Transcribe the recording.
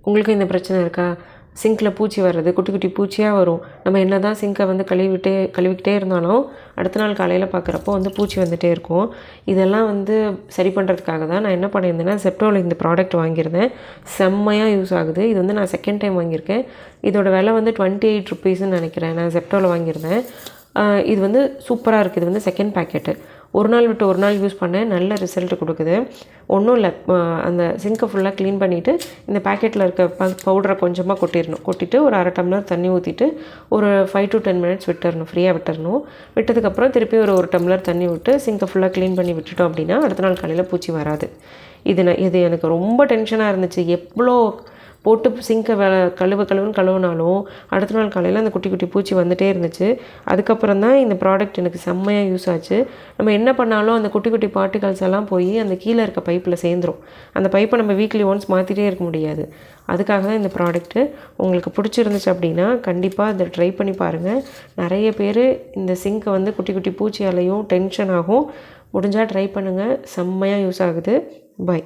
உங்களுக்கு இந்த பிரச்சனை இருக்கா? சிங்கில் பூச்சி வர்றது, குட்டி குட்டி பூச்சியாக வரும். நம்ம என்ன தான் சிங்கை வந்து கழுவிக்கிட்டே இருந்தாலும் அடுத்த நாள் காலையில் பார்க்குறப்போ வந்து பூச்சி வந்துகிட்டே இருக்கும். இதெல்லாம் வந்து சரி பண்ணுறதுக்காக தான் நான் என்ன பண்ணியிருந்தேன்னா, செப்டோவில் இந்த ப்ராடக்ட் வாங்கியிருந்தேன். செம்மையாக யூஸ் ஆகுது. இது வந்து நான் செகண்ட் டைம் வாங்கியிருக்கேன். இதோட விலை வந்து 28 ருப்பீஸ்ன்னு நினைக்கிறேன். நான் செப்டோவில் வாங்கியிருந்தேன். இது வந்து சூப்பராக இருக்குது. இது வந்து செகண்ட் பேக்கெட்டு. ஒரு நாள் விட்டு ஒரு நாள் யூஸ் பண்ணேன். நல்ல ரிசல்ட் கொடுக்குது. ஒன்றும் இல்லை, அந்த சிங்கை ஃபுல்லாக க்ளீன் பண்ணிவிட்டு இந்த பேக்கெட்டில் இருக்க பவுடரை கொஞ்சமாக கொட்டிட்டு ஒரு அரை டம்ளர் தண்ணி ஊற்றிட்டு ஒரு 5 to 10 மினிட்ஸ் விட்டுறணும், ஃப்ரீயாக விட்டுறணும். விட்டதுக்கப்புறம் திருப்பி ஒரு டம்ளர் தண்ணி விட்டு சிங்கை ஃபுல்லாக க்ளீன் பண்ணி விட்டுட்டோம் அப்படின்னா அடுத்த நாள் காலையில் பூச்சி வராது. இது எனக்கு ரொம்ப டென்ஷனாக இருந்துச்சு. எவ்வளோ போட்டு சிங்கை கழுவுனாலும் அடுத்த நாள் காலையில் அந்த குட்டி குட்டி பூச்சி வந்துகிட்டே இருந்துச்சு. அதுக்கப்புறம் தான் இந்த ப்ராடக்ட் எனக்கு செம்மையாக யூஸ் ஆச்சு. நம்ம என்ன பண்ணாலும் அந்த குட்டி குட்டி பார்ட்டிகல்ஸ் எல்லாம் போய் அந்த கீழே இருக்க பைப்பில் சேர்ந்துரும். அந்த பைப்பை நம்ம வீக்லி ஒன்ஸ் மாற்றிட்டே இருக்க முடியாது. அதுக்காக தான் இந்த ப்ராடக்ட்டு. உங்களுக்கு பிடிச்சிருந்துச்சு அப்படின்னா கண்டிப்பாக இதை ட்ரை பண்ணி பாருங்கள். நிறைய பேர் இந்த சிங்கை வந்து குட்டி குட்டி பூச்சியாலையும் டென்ஷன் ஆகும். முடிஞ்சால் ட்ரை பண்ணுங்கள். செம்மையாக யூஸ் ஆகுது. பை.